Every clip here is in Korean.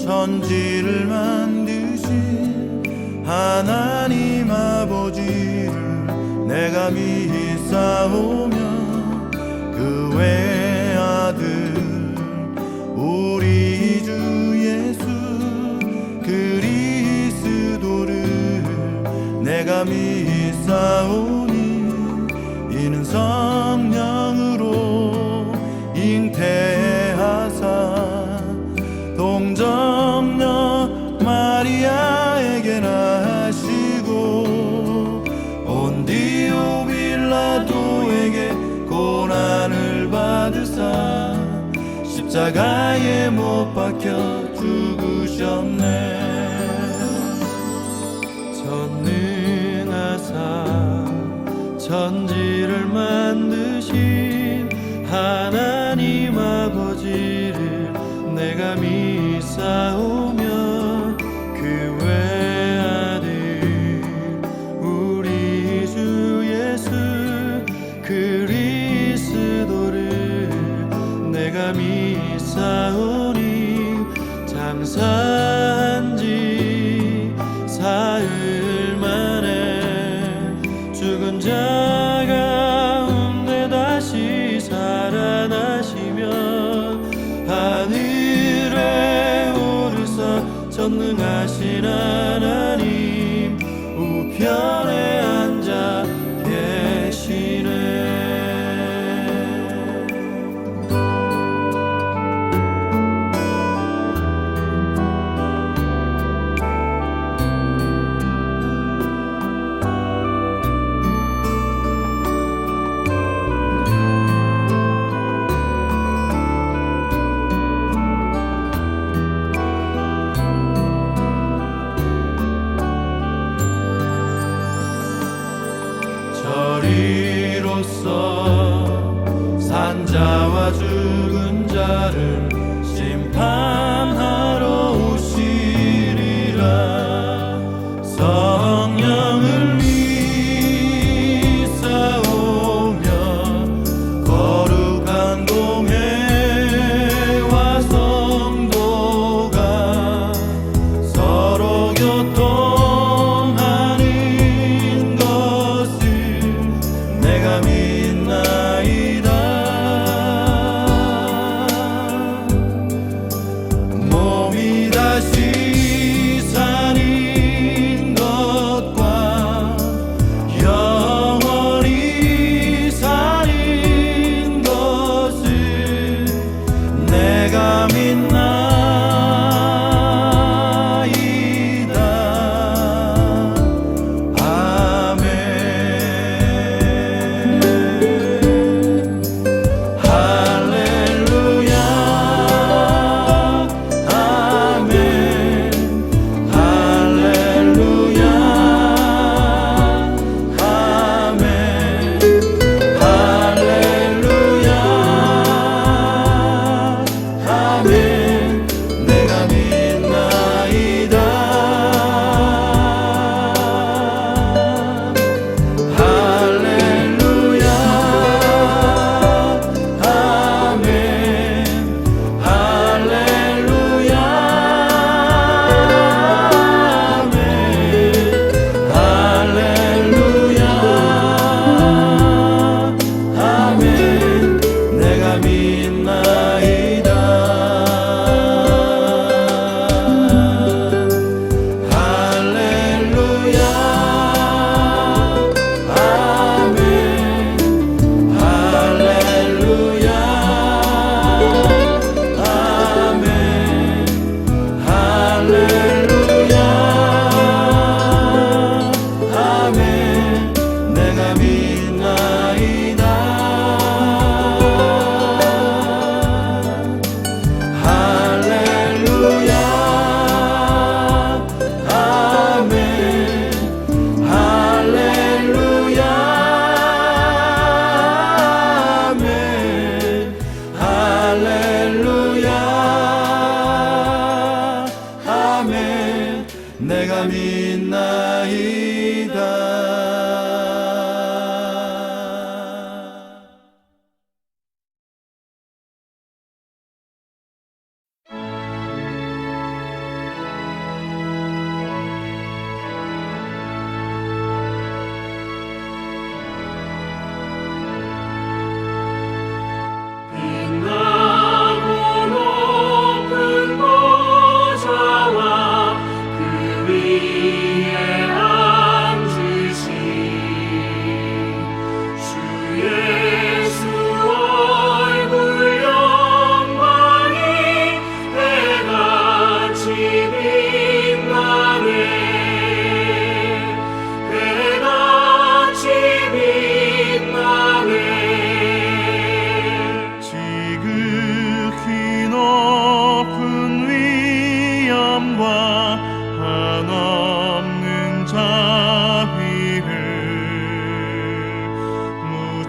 천지를 만드신 하나님 아버지를 내가 믿사오며 그 외아들 우리 주 예수 그리스도를 내가 믿사오니 이는 성령으로 잉태하사 동정녀 마리아에게 나시고 본디오 빌라도에게 고난을 받으사 십자가에 못 박혀 죽으셨네. 전능하사 천지를 만드신 하나님 아버지를 내가 믿사오며 그 외아들 우리 주 예수 그리스도를 내가 믿사오니 장사한지 사흘 만에 죽은 자 가운데 다시 살아나시며 하늘에 오르사 전능하신 하나님 우편에 앉아 계시네.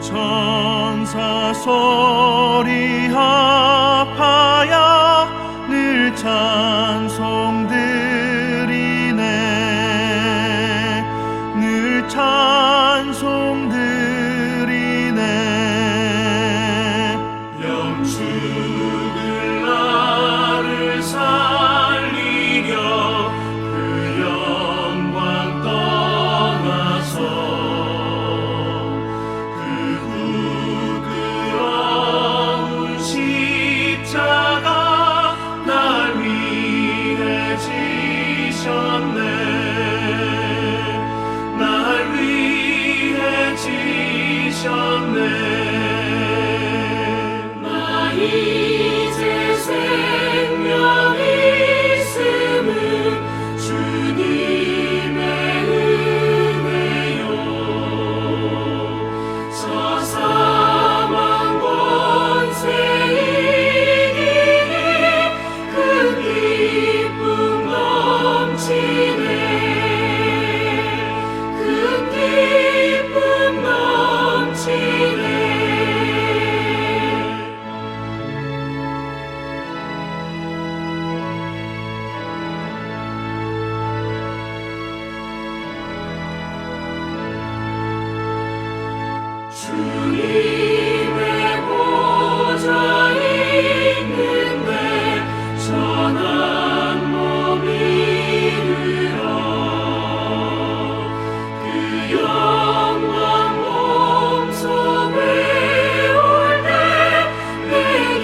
천사 소리 합하여 늘 찬송드리네 늘 찬송드리네 영축을 나를 살리려 그 영광 떠나서 그 부끄러운 십자가 날 위해 지셨네 날 위해 지셨네 나 이제 생명 있음을 주님의 은혜요 저 사망 권세 이기니 그 기쁨 넘치네 그 기쁨 넘치네 주님의 보좌에 있는데 전한 몸 이르러 그 영광 몸속에 올 때 내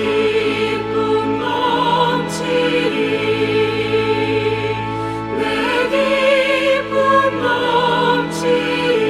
기쁨 넘치리 내 기쁨 넘치리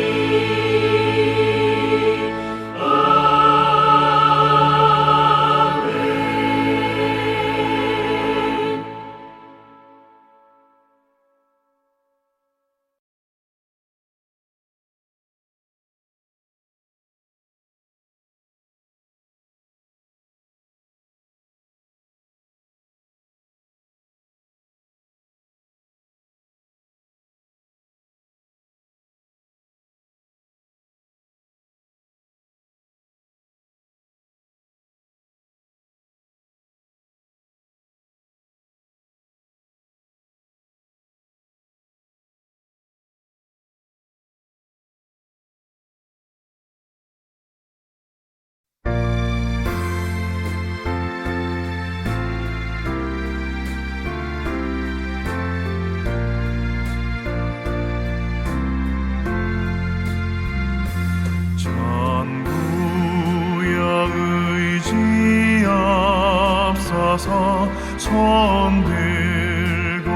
전부여 의지 앞서서 손 들고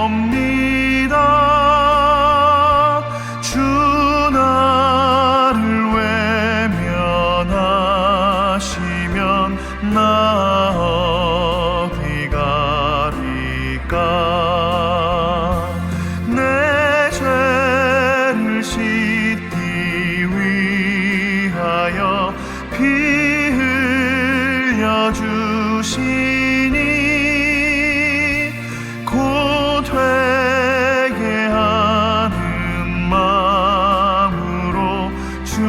옵니다 주 나를 외면하시면 나 어디 가리까 내 죄를 씻기 위하여 피 흘려 주시니 곧 회개하는 마음으로 주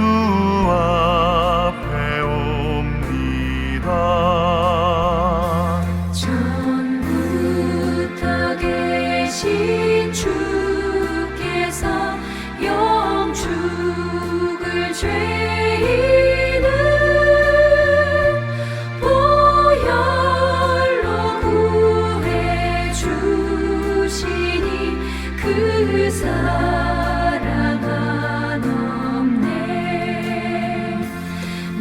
앞에 옵니다 전부터 계신 주께서 영축을 죄인을 보혈로 구해 주시니 그 사랑 한없네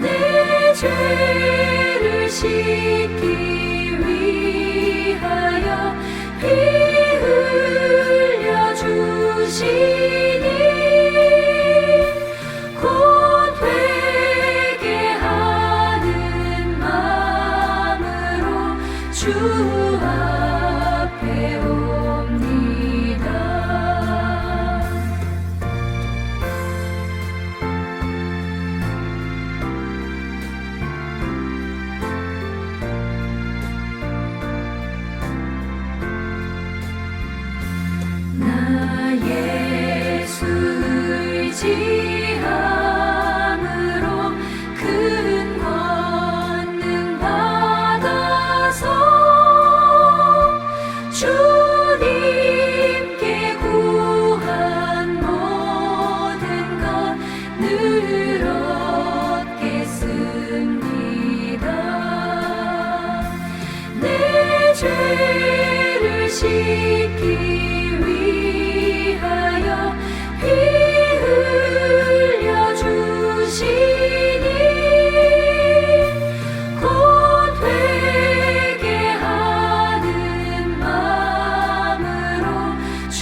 내 죄를 씻기 위하여 피 흘려 주시니 곧 회개하는 마음으로 주 앞에 옵니다 나 예수 의지함으로 씻기 위하여 피 흘려 주시니 곧 회개하는 마음으로 주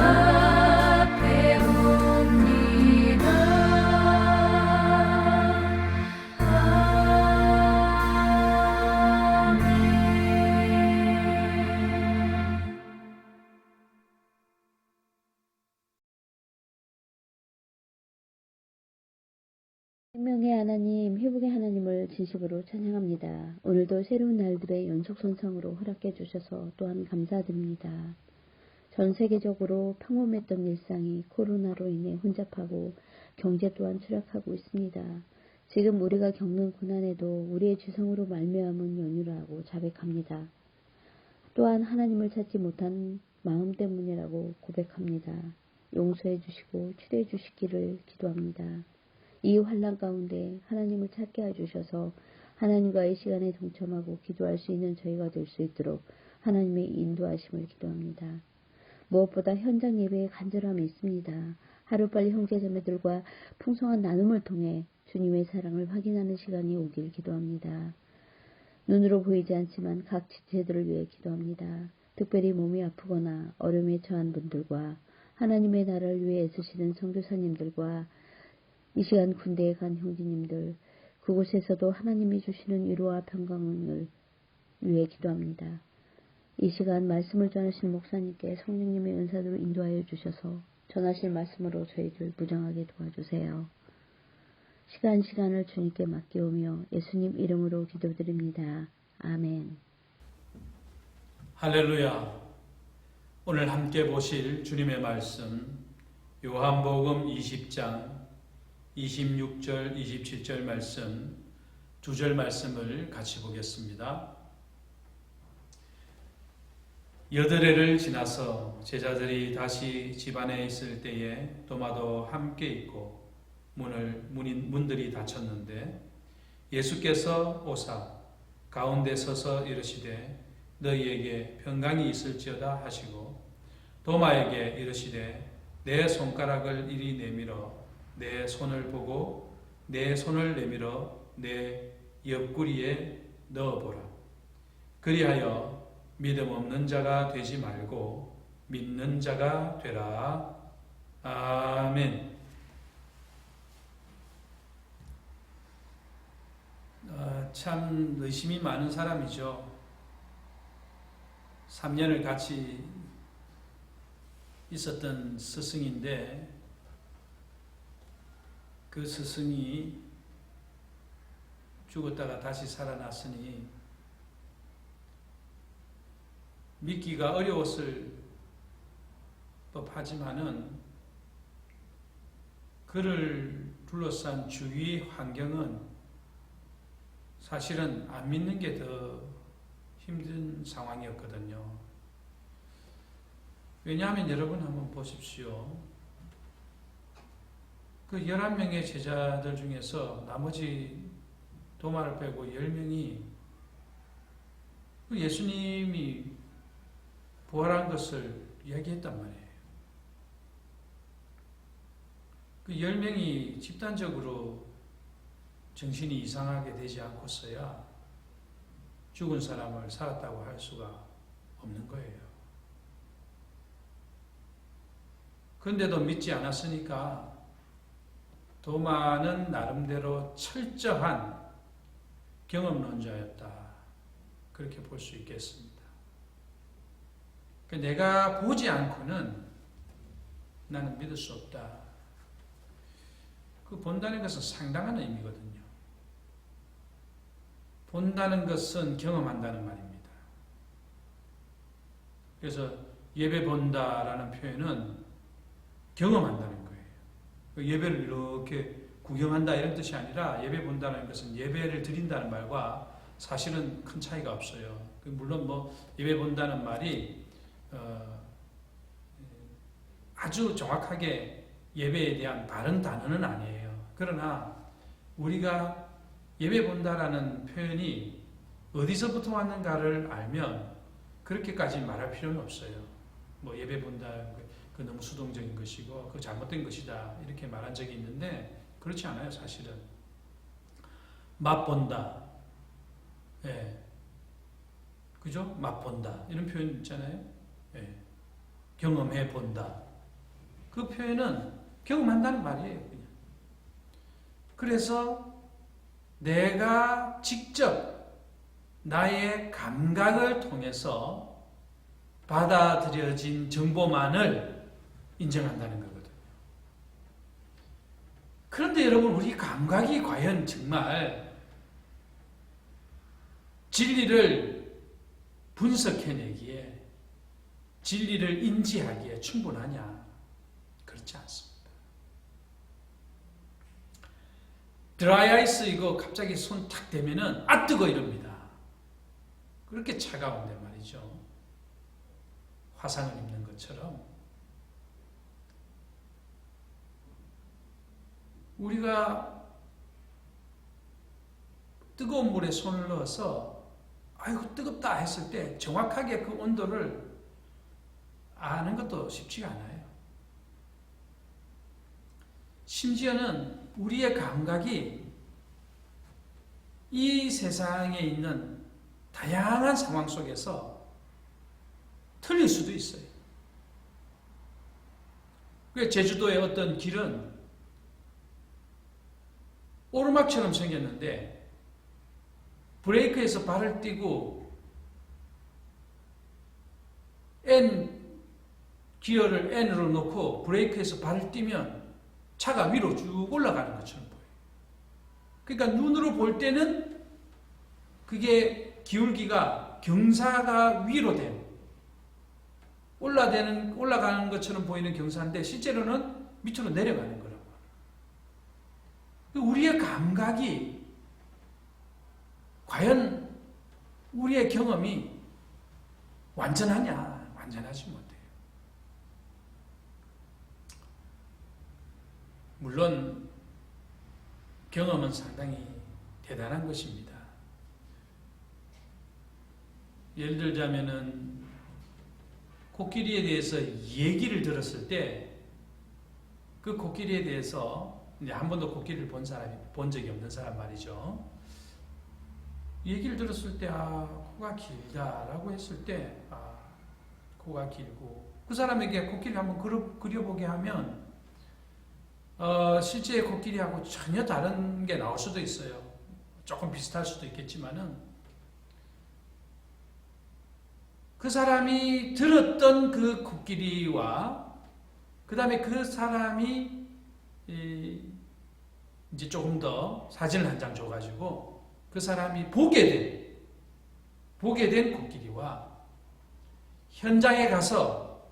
앞에 옵니다. 생명의 하나님, 회복의 하나님을 진심으로 찬양합니다. 오늘도 새로운 날들의 연속선상으로 허락해 주셔서 또한 감사드립니다. 전 세계적으로 평범했던 일상이 코로나로 인해 혼잡하고 경제 또한 추락하고 있습니다. 지금 우리가 겪는 고난에도 우리의 지성으로 말미암은 연유라고 자백합니다. 또한 하나님을 찾지 못한 마음 때문이라고 고백합니다. 용서해 주시고 치료해 주시기를 기도합니다. 이 환난 가운데 하나님을 찾게 해주셔서 하나님과의 시간에 동참하고 기도할 수 있는 저희가 될 수 있도록 하나님의 인도하심을 기도합니다. 무엇보다 현장 예배에 간절함이 있습니다. 하루빨리 형제자매들과 풍성한 나눔을 통해 주님의 사랑을 확인하는 시간이 오길 기도합니다. 눈으로 보이지 않지만 각 지체들을 위해 기도합니다. 특별히 몸이 아프거나 어려움에 처한 분들과 하나님의 나라를 위해 애쓰시는 선교사님들과 이 시간 군대에 간 형제님들, 그곳에서도 하나님이 주시는 위로와 평강을 위해 기도합니다. 이 시간 말씀을 전하신 목사님께 성령님의 은사로 인도하여 주셔서 전하실 말씀으로 저희들 무장하게 도와주세요. 시간을 주님께 맡기오며 예수님 이름으로 기도드립니다. 아멘. 할렐루야. 오늘 함께 보실 주님의 말씀 요한복음 20장 26절, 27절 말씀, 2절 말씀을 같이 보겠습니다. 여드레를 지나서 제자들이 다시 집안에 있을 때에 도마도 함께 있고 문들이 닫혔는데 예수께서 오사 가운데 서서 이르시되 너희에게 평강이 있을지어다 하시고 도마에게 이르시되 내 손가락을 이리 내밀어 내 손을 보고 내 손을 내밀어 내 옆구리에 넣어보라. 그리하여 믿음 없는 자가 되지 말고 믿는 자가 되라. 아멘. 참 의심이 많은 사람이죠. 3년을 같이 있었던 스승인데 그 스승이 죽었다가 다시 살아났으니 믿기가 어려웠을 법하지만은 그를 둘러싼 주위 환경은 사실은 안 믿는 게 더 힘든 상황이었거든요. 왜냐하면 여러분 한번 보십시오. 그 11명의 제자들 중에서 나머지 도마를 빼고 10명이 그 예수님이 부활한 것을 이야기했단 말이에요. 그 10명이 집단적으로 정신이 이상하게 되지 않고서야 죽은 사람을 살았다고 할 수가 없는 거예요. 그런데도 믿지 않았으니까 도마는 나름대로 철저한 경험론자였다. 그렇게 볼 수 있겠습니다. 내가 보지 않고는 나는 믿을 수 없다. 그 본다는 것은 상당한 의미거든요. 본다는 것은 경험한다는 말입니다. 그래서 예배 본다라는 표현은 경험한다는 거예요. 예배를 이렇게 구경한다 이런 뜻이 아니라 예배 본다는 것은 예배를 드린다는 말과 사실은 큰 차이가 없어요. 물론 예배 본다는 말이 아주 정확하게 예배에 대한 바른 단어는 아니에요. 그러나 우리가 예배 본다라는 표현이 어디서부터 왔는가를 알면 그렇게까지 말할 필요는 없어요. 뭐 예배 본다, 그 너무 수동적인 것이고 그 잘못된 것이다 이렇게 말한 적이 있는데 그렇지 않아요. 사실은 맛본다, 예, 그죠? 맛본다 이런 표현 있잖아요. 예. 경험해 본다. 그 표현은 경험한다는 말이에요. 그냥. 그래서 내가 직접 나의 감각을 통해서 받아들여진 정보만을 인정한다는 거거든요. 그런데 여러분, 우리 감각이 과연 정말 진리를 분석해내기에, 진리를 인지하기에 충분하냐? 그렇지 않습니다. 드라이 아이스 이거 갑자기 손 탁 대면은 아 뜨거 이럽니다. 그렇게 차가운데 말이죠. 화상을 입는 것처럼 우리가 뜨거운 물에 손을 넣어서 아이고 뜨겁다 했을 때 정확하게 그 온도를 아는 것도 쉽지가 않아요. 심지어는 우리의 감각이 이 세상에 있는 다양한 상황 속에서 틀릴 수도 있어요. 제주도의 어떤 길은 오르막처럼 생겼는데 브레이크에서 발을 떼고 기어를 N으로 놓고 브레이크에서 발을 떼면 차가 위로 쭉 올라가는 것처럼 보여요. 그러니까 눈으로 볼 때는 그게 기울기가 경사가 위로 된 올라가는 것처럼 보이는 경사인데 실제로는 밑으로 내려가는 거라고. 우리의 감각이 과연 우리의 경험이 완전하냐? 완전하지 못해요. 물론 경험은 상당히 대단한 것입니다. 예를 들자면은 코끼리에 대해서 얘기를 들었을 때 그 코끼리에 대해서 이제 한 번도 코끼리를 본 적이 없는 사람 말이죠. 얘기를 들었을 때 코가 길다라고 했을 때 코가 길고 그 사람에게 코끼리를 한번 그려보게 하면 실제 코끼리하고 전혀 다른 게 나올 수도 있어요. 조금 비슷할 수도 있겠지만은 그 사람이 들었던 그 코끼리와 그 다음에 그 사람이 이제 조금 더 사진을 한 장 줘가지고 그 사람이 보게 된 코끼리와 현장에 가서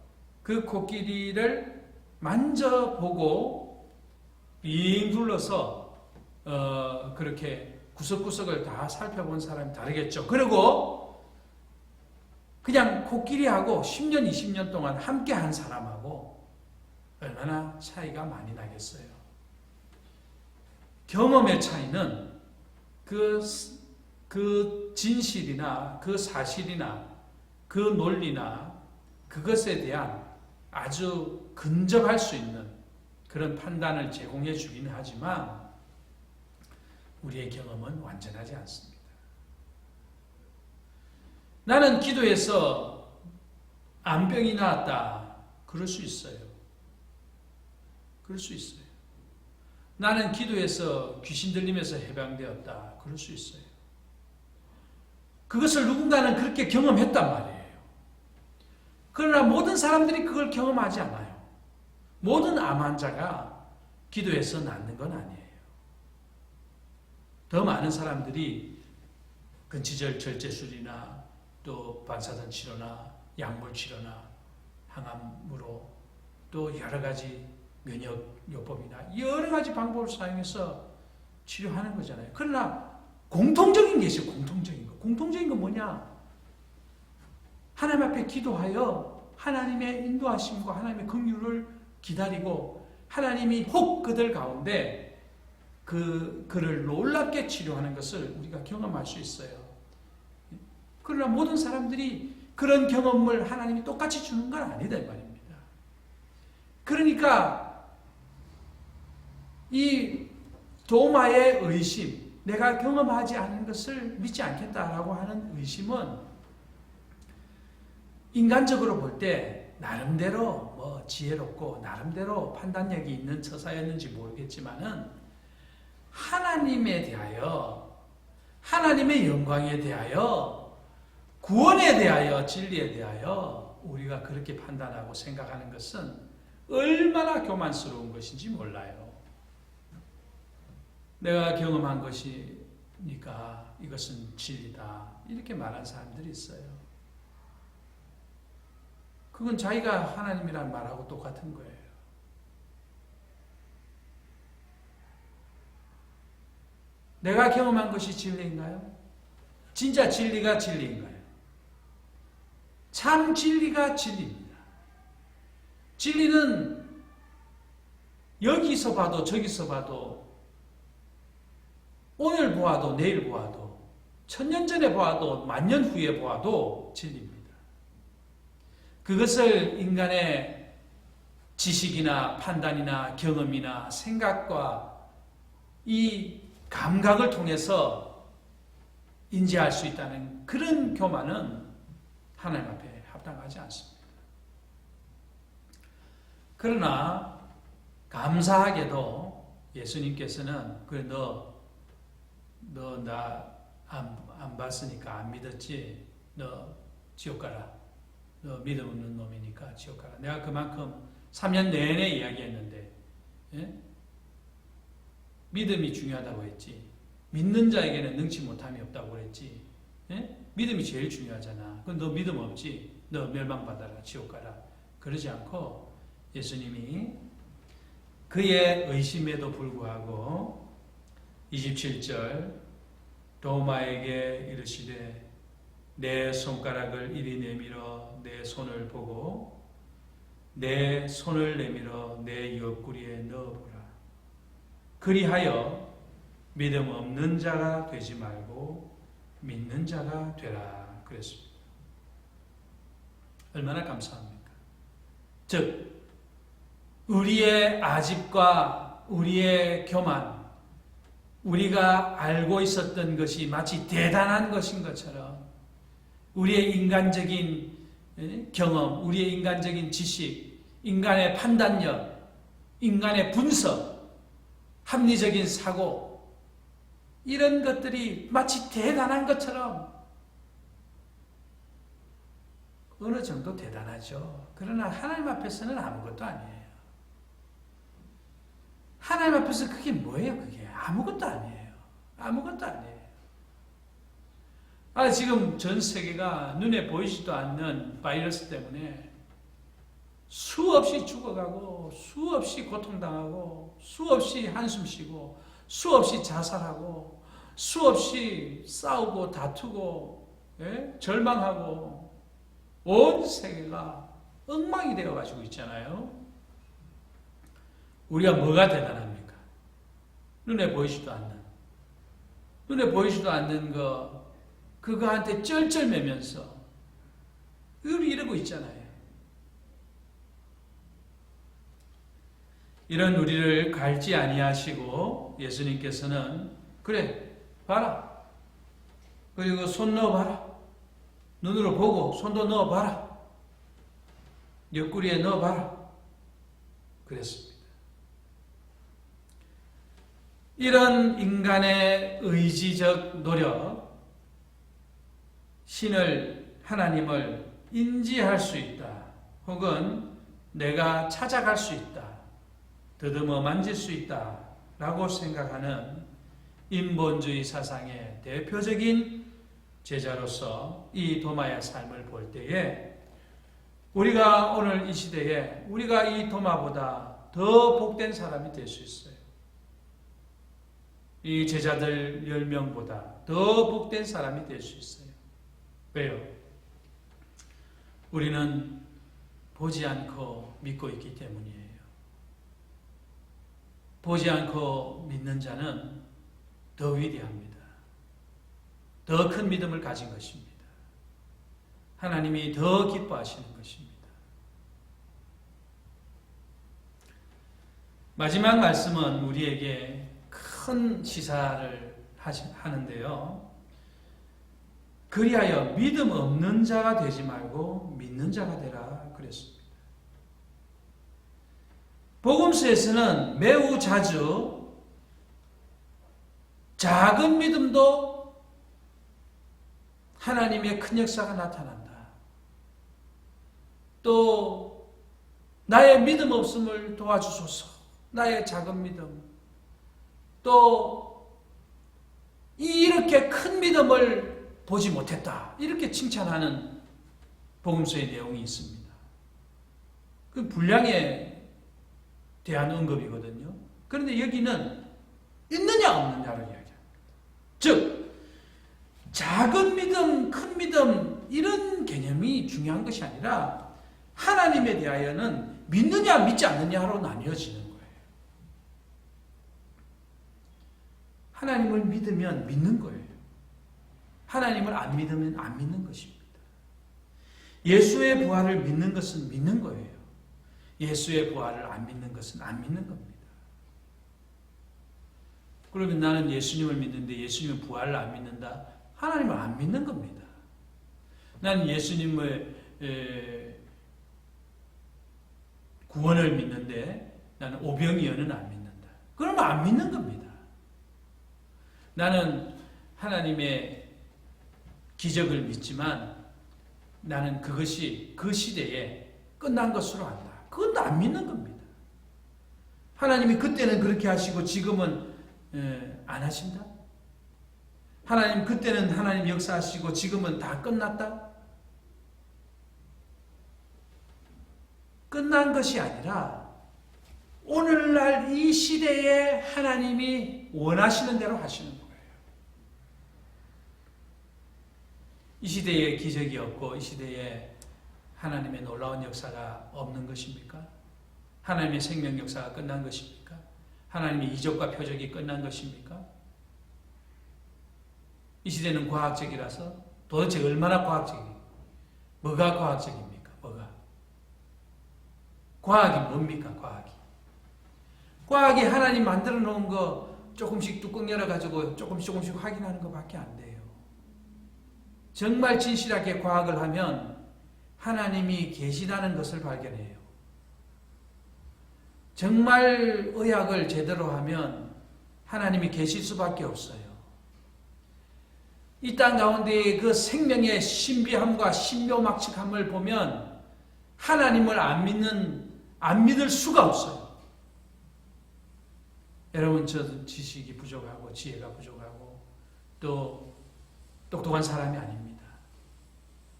그 코끼리를 만져보고 빙 둘러서 그렇게 구석구석을 다 살펴본 사람이 다르겠죠. 그리고 그냥 코끼리하고 10년, 20년 동안 함께 한 사람하고 얼마나 차이가 많이 나겠어요. 경험의 차이는 그 진실이나 그 사실이나 그 논리나 그것에 대한 아주 근접할 수 있는 그런 판단을 제공해 주기는 하지만 우리의 경험은 완전하지 않습니다. 나는 기도해서 암병이 나았다. 그럴 수 있어요. 그럴 수 있어요. 나는 기도해서 귀신 들림에서 해방되었다. 그럴 수 있어요. 그것을 누군가는 그렇게 경험했단 말이에요. 그러나 모든 사람들이 그걸 경험하지 않아요. 모든 암 환자가 기도해서 낫는 건 아니에요. 더 많은 사람들이 근치절 절제술이나 또 반사선 치료나 약물 치료나 항암으로 또 여러 가지 면역요법이나 여러 가지 방법을 사용해서 치료하는 거잖아요. 그러나 공통적인 게 있어요. 공통적인 거. 공통적인 건 뭐냐? 하나님 앞에 기도하여 하나님의 인도하심과 하나님의 긍휼을 기다리고 하나님이 혹 그들 가운데 그를 놀랍게 치료하는 것을 우리가 경험할 수 있어요. 그러나 모든 사람들이 그런 경험을 하나님이 똑같이 주는 건 아니다 이 말입니다. 그러니까 이 도마의 의심, 내가 경험하지 않은 것을 믿지 않겠다라고 하는 의심은 인간적으로 볼 때 나름대로 뭐 지혜롭고 나름대로 판단력이 있는 처사였는지 모르겠지만은 하나님에 대하여, 하나님의 영광에 대하여, 구원에 대하여, 진리에 대하여 우리가 그렇게 판단하고 생각하는 것은 얼마나 교만스러운 것인지 몰라요. 내가 경험한 것이니까 이것은 진리다, 이렇게 말하는 사람들이 있어요. 그건 자기가 하나님이라는 말하고 똑같은 거예요. 내가 경험한 것이 진리인가요? 진짜 진리가 진리인가요? 참 진리가 진리입니다. 진리는 여기서 봐도 저기서 봐도 오늘 보아도 내일 보아도 천년 전에 보아도 만년 후에 보아도 진리입니다. 그것을 인간의 지식이나 판단이나 경험이나 생각과 이 감각을 통해서 인지할 수 있다는 그런 교만은 하나님 앞에 합당하지 않습니다. 그러나 감사하게도 예수님께서는 그래 너 나 안 봤으니까 안 믿었지, 너 지옥 가라, 너 믿음 없는 놈이니까 지옥 가라. 내가 그만큼 3년 내내 이야기했는데, 예? 믿음이 중요하다고 했지, 믿는 자에게는 능치 못함이 없다고 그랬지, 예? 믿음이 제일 중요하잖아. 그럼 너 믿음 없지, 너 멸망받아라, 지옥 가라. 그러지 않고 예수님이 그의 의심에도 불구하고 27절 도마에게 이르시되 내 손가락을 이리 내밀어 내 손을 보고 내 손을 내밀어 내 옆구리에 넣어보라. 그리하여 믿음 없는 자가 되지 말고 믿는 자가 되라. 그랬습니다. 얼마나 감사합니까? 즉 우리의 아집과 우리의 교만, 우리가 알고 있었던 것이 마치 대단한 것인 것처럼 우리의 인간적인 경험, 우리의 인간적인 지식, 인간의 판단력, 인간의 분석, 합리적인 사고, 이런 것들이 마치 대단한 것처럼 어느 정도 대단하죠. 그러나 하나님 앞에서는 아무것도 아니에요. 하나님 앞에서 그게 뭐예요? 그게 아무것도 아니에요. 아무것도 아니에요. 지금 전 세계가 눈에 보이지도 않는 바이러스 때문에 수없이 죽어가고 수없이 고통당하고 수없이 한숨 쉬고 수없이 자살하고 수없이 싸우고 다투고, 예? 절망하고 온 세계가 엉망이 되어가지고 있잖아요. 우리가 뭐가 대단합니까? 눈에 보이지도 않는 그거한테 쩔쩔매면서 우리 이러고 있잖아요. 이런 우리를 갈지 아니하시고 예수님께서는 그래 봐라, 그리고 손 넣어봐라, 눈으로 보고 손도 넣어봐라, 옆구리에 넣어봐라 그랬습니다. 이런 인간의 의지적 노력, 하나님을 인지할 수 있다, 혹은 내가 찾아갈 수 있다, 더듬어 만질 수 있다 라고 생각하는 인본주의 사상의 대표적인 제자로서 이 도마의 삶을 볼 때에 우리가 오늘 이 시대에 우리가 이 도마보다 더 복된 사람이 될 수 있어요. 이 제자들 10명보다 더 복된 사람이 될 수 있어요. 왜요? 우리는 보지 않고 믿고 있기 때문이에요. 보지 않고 믿는 자는 더 위대합니다. 더 큰 믿음을 가진 것입니다. 하나님이 더 기뻐하시는 것입니다. 마지막 말씀은 우리에게 큰 시사를 하는데요. 그리하여 믿음 없는 자가 되지 말고 믿는 자가 되라 그랬습니다. 복음서에서는 매우 자주 작은 믿음도 하나님의 큰 역사가 나타난다. 또 나의 믿음 없음을 도와주소서. 나의 작은 믿음. 또 이렇게 큰 믿음을 보지 못했다. 이렇게 칭찬하는 복음서의 내용이 있습니다. 그 분량에 대한 언급이거든요. 그런데 여기는 있느냐 없느냐를 이야기합니다. 즉 작은 믿음, 큰 믿음 이런 개념이 중요한 것이 아니라 하나님에 대하여는 믿느냐 믿지 않느냐로 나뉘어지는 거예요. 하나님을 믿으면 믿는 거예요. 하나님을 안 믿으면 안 믿는 것입니다. 예수의 부활을 믿는 것은 믿는 거예요. 예수의 부활을 안 믿는 것은 안 믿는 겁니다. 그러면 나는 예수님을 믿는데 예수님의 부활을 안 믿는다? 하나님을 안 믿는 겁니다. 나는 예수님의 구원을 믿는데 나는 오병이어는 안 믿는다. 그러면 안 믿는 겁니다. 나는 하나님의 기적을 믿지만 나는 그것이 그 시대에 끝난 것으로 안다. 그건 안 믿는 겁니다. 하나님이 그때는 그렇게 하시고 지금은 안 하신다? 하나님 그때는 하나님 역사하시고 지금은 다 끝났다? 끝난 것이 아니라 오늘날 이 시대에 하나님이 원하시는 대로 하시는 거예요. 이 시대에 기적이 없고 이 시대에 하나님의 놀라운 역사가 없는 것입니까? 하나님의 생명 역사가 끝난 것입니까? 하나님의 이적과 표적이 끝난 것입니까? 이 시대는 과학적이라서 도대체 얼마나 과학적이에요? 뭐가 과학적입니까? 뭐가? 과학이 뭡니까? 과학이 하나님 만들어 놓은 거 조금씩 뚜껑 열어가지고 조금씩 확인하는 것밖에 안 돼요. 정말 진실하게 과학을 하면 하나님이 계시다는 것을 발견해요. 정말 의학을 제대로 하면 하나님이 계실 수밖에 없어요. 이 땅 가운데의 그 생명의 신비함과 신묘막측함을 보면 하나님을 안 믿을 수가 없어요. 여러분, 저도 지식이 부족하고 지혜가 부족하고 또 똑똑한 사람이 아닙니다.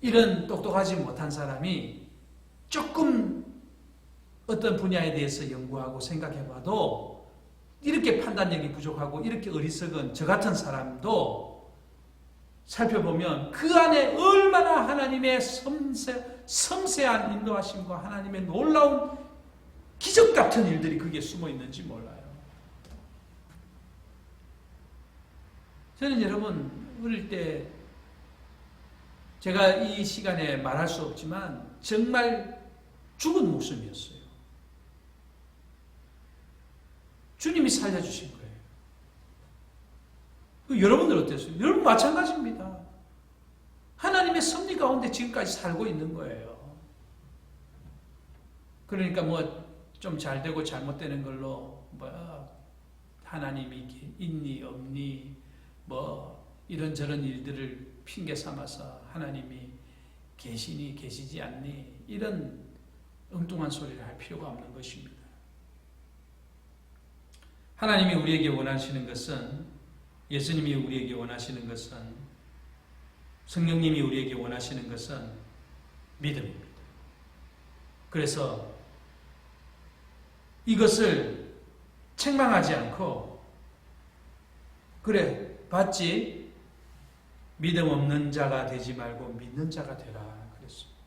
이런 똑똑하지 못한 사람이 조금 어떤 분야에 대해서 연구하고 생각해봐도 이렇게 판단력이 부족하고 이렇게 어리석은 저 같은 사람도 살펴보면 그 안에 얼마나 하나님의 섬세한 인도하심과 하나님의 놀라운 기적 같은 일들이 거기에 숨어 있는지 몰라요. 저는 여러분 어릴 때 제가 이 시간에 말할 수 없지만 정말 죽은 목숨이었어요. 주님이 살려주신 거예요. 여러분들 어땠어요? 여러분 마찬가지입니다. 하나님의 섭리 가운데 지금까지 살고 있는 거예요. 그러니까 뭐 좀 잘 되고 잘못되는 걸로 하나님이 있니 없니 뭐 이런저런 일들을 핑계 삼아서 하나님이 계시니 계시지 않니 이런 엉뚱한 소리를 할 필요가 없는 것입니다. 하나님이 우리에게 원하시는 것은, 예수님이 우리에게 원하시는 것은, 성령님이 우리에게 원하시는 것은 믿음입니다. 그래서 이것을 책망하지 않고 그래 봤지? 믿음 없는 자가 되지 말고 믿는 자가 되라 그랬습니다.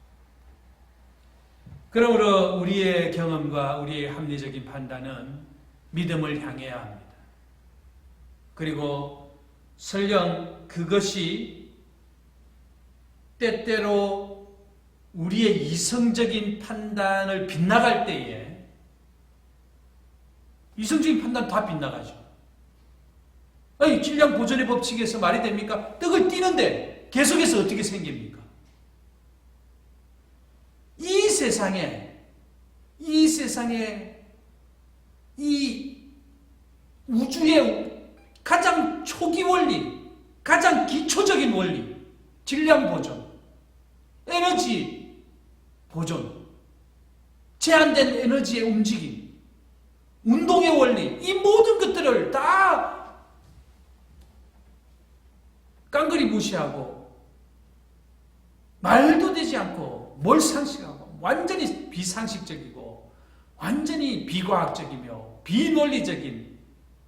그러므로 우리의 경험과 우리의 합리적인 판단은 믿음을 향해야 합니다. 그리고 설령 그것이 때때로 우리의 이성적인 판단을 빗나갈 때에 이성적인 판단 다 빗나가죠. 아니, 질량 보존의 법칙에서 말이 됩니까? 떡을 띄는데 계속해서 어떻게 생깁니까? 이 세상에 이 우주의 가장 초기 원리, 가장 기초적인 원리, 질량 보존, 에너지 보존, 제한된 에너지의 움직임, 운동의 원리, 이 모든 것들을 다 깡그리 무시하고 말도 되지 않고 몰상식하고 완전히 비상식적이고 완전히 비과학적이며 비논리적인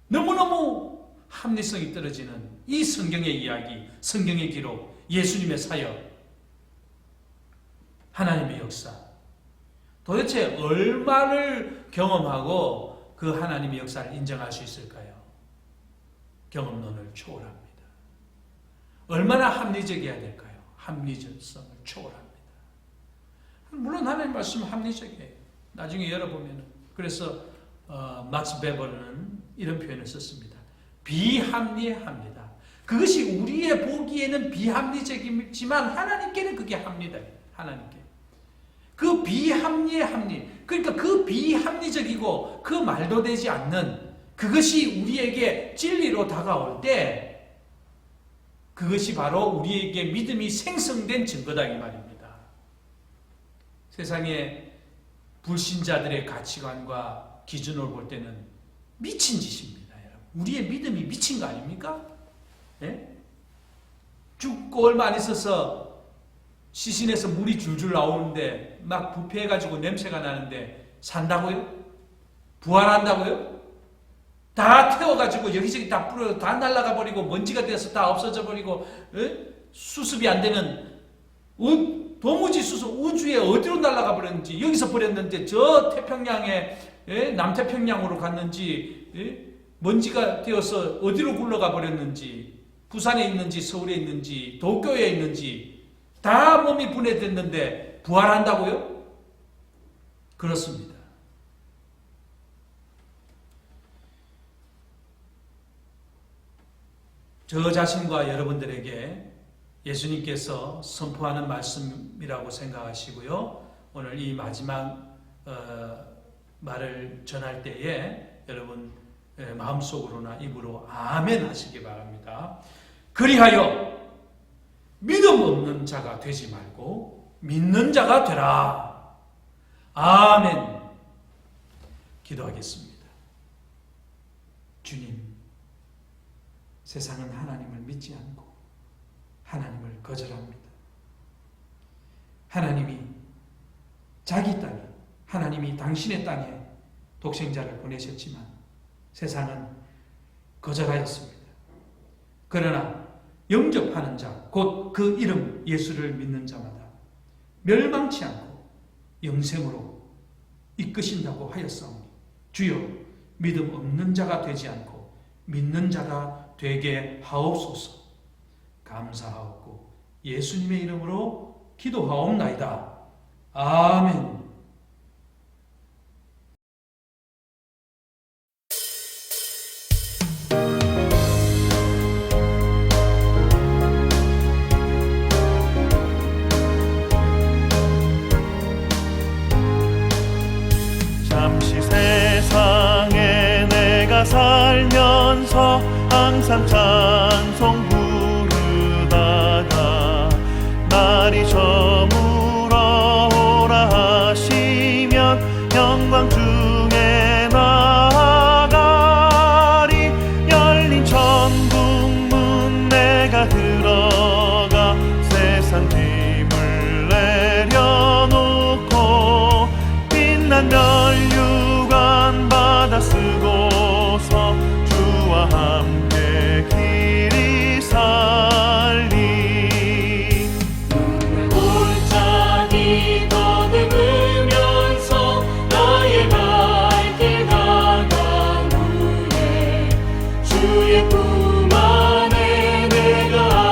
너무너무 합리성이 떨어지는 이 성경의 이야기, 성경의 기록, 예수님의 사역, 하나님의 역사, 도대체 얼마를 경험하고 그 하나님의 역사를 인정할 수 있을까요? 경험론을 초월합니다. 얼마나 합리적이어야 될까요? 합리적성을 초월합니다. 물론 하나님 말씀은 합리적이에요. 나중에 열어보면 그래서 막스 베버는 이런 표현을 썼습니다. 비합리합니다. 그것이 우리의 보기에는 비합리적이지만 하나님께는 그게 합리다예요. 하나님께. 그 비합리의 합리, 그러니까 그 비합리적이고 그 말도 되지 않는 그것이 우리에게 진리로 다가올 때 그것이 바로 우리에게 믿음이 생성된 증거다 이 말입니다. 세상의 불신자들의 가치관과 기준으로 볼 때는 미친 짓입니다. 여러분. 우리의 믿음이 미친 거 아닙니까? 예? 죽고 얼마 안 있어서 시신에서 물이 줄줄 나오는데 막 부패해가지고 냄새가 나는데 산다고요? 부활한다고요? 다 태워가지고 여기저기 다 뿌려 다 날아가 버리고 먼지가 되어서 다 없어져 버리고 수습이 안 되는 도무지 수습 우주에 어디로 날아가 버렸는지 여기서 버렸는데 저 태평양에 남태평양으로 갔는지 먼지가 되어서 어디로 굴러가 버렸는지 부산에 있는지 서울에 있는지 도쿄에 있는지 다 몸이 분해됐는데 부활한다고요? 그렇습니다. 저 자신과 여러분들에게 예수님께서 선포하는 말씀이라고 생각하시고요. 오늘 이 마지막 말을 전할 때에 여러분 마음속으로나 입으로 아멘 하시기 바랍니다. 그리하여 믿음 없는 자가 되지 말고 믿는 자가 되라. 아멘. 기도하겠습니다. 주님, 세상은 하나님을 믿지 않고 하나님을 거절합니다. 하나님이 자기 땅에, 하나님이 당신의 땅에 독생자를 보내셨지만 세상은 거절하였습니다. 그러나 영접하는 자, 곧 그 이름 예수를 믿는 자마다 멸망치 않고 영생으로 이끄신다고 하였사오니 주여 믿음 없는 자가 되지 않고 믿는 자가 되게 하옵소서. 감사하옵고 예수님의 이름으로 기도하옵나이다. 아멘. 잠시 세상에 내가 살면서 항상 찬송 부르다가 날이 저물어 오라 하시면 영광 중에 나아가리. 열린 천국문 내가 들어가 세상 짐을 내려놓고 빛난 면류관 받아 쓰고서 주와 함께 길이 살리. 골짜기 더듬으면서 나의 발길 나간 후에 주의 품 안에 내가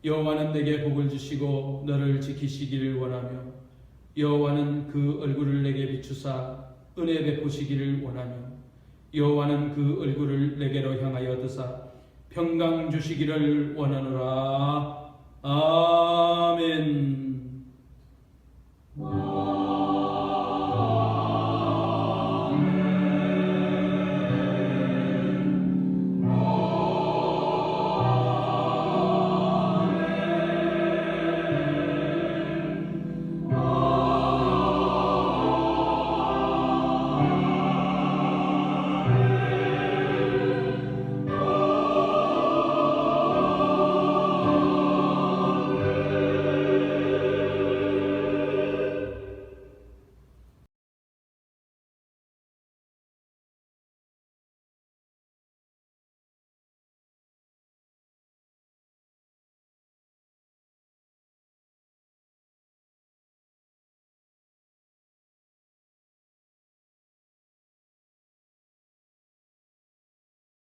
여호와는 내게 복을 주시고 너를 지키시기를 원하며 여호와는 그 얼굴을 내게 비추사 은혜 베푸시기를 원하며 여호와는 그 얼굴을 내게로 향하여 드사 평강 주시기를 원하노라. 아멘.